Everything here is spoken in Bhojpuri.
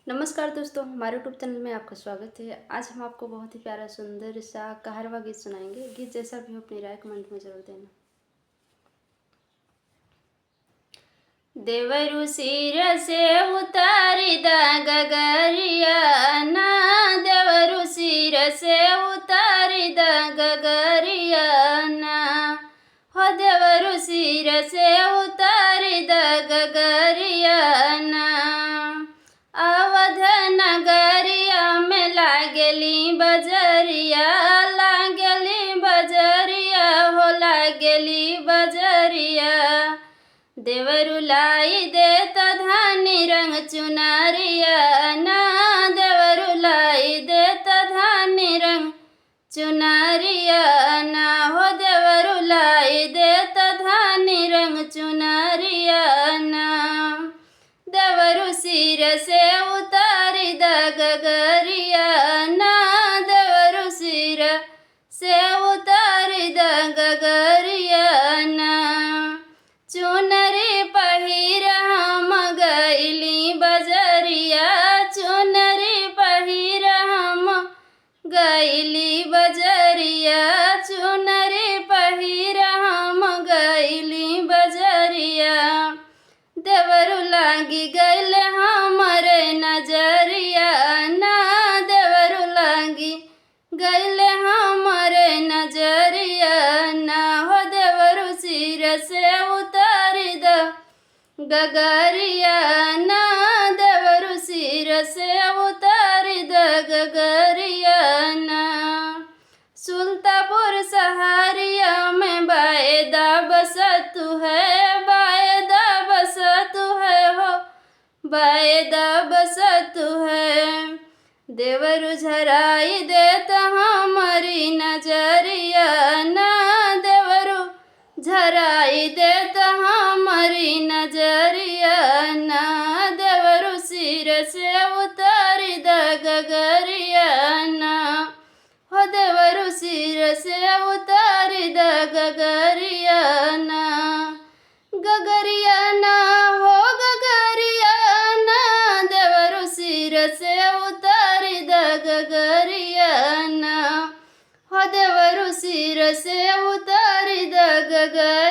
नमस्कार दोस्तों, हमारे यूट्यूब चैनल में आपका स्वागत है। आज हम आपको बहुत ही प्यारा सुंदर सा कहरवा गीत सुनाएंगे। गीत जैसा भी हो अपनी राय कमेंट में जरूर देना। देवरु सिर से उतारी दा गगरिया ना, देवरु सिर से उतारी दा गगरिया ना, हो देवरु सिर से उतारी दा गगरिया ना। अवध नगरिया में लागली बजरिया, लागली बजरिया हो लागली बजरिया। देवरु लाई देत धानी रंग चुनरिया ना, देवरु लाई देत धानी रंग चुनरिया ना, हो देवरु लाई देत धानी रंग चुनरिया ना। देवरु सिर से उतारी दा गगरिया ना, देवरु सिर से उतारी दा गगरिया ना। चुनरी पहिर हम गइली बजरिया, चुनरी पहिर हम गइली बजरिया, चुनरी पहिर हम गइली बजरिया। देवरु लागी गइल हमरे नजरिया ना, देवरु लागी गइल हमरे नजरिया ना, हो देवरु सिर से उतारी दा गगरिया ना, देवरु सिर से उतारी दा गगरिया ना। सुल्तापुर सहारिया में बायदा बसतु है, बायदा बसतु है हो, बायदा बसतु है। देवरु झराई देत हमारी नजरिया ना, देवरु झराई देत हमारी नजरिया ना। देवरु सिर से उतारी दा गगरिया ना, हो देवरु सिर से उतारी दा गगरिया ना। गगरिया ना हो गगरिया ना, देवरु सिर से उतारी दा गगरिया ना, हो देवरु सिर से उतारी दा गगरिया।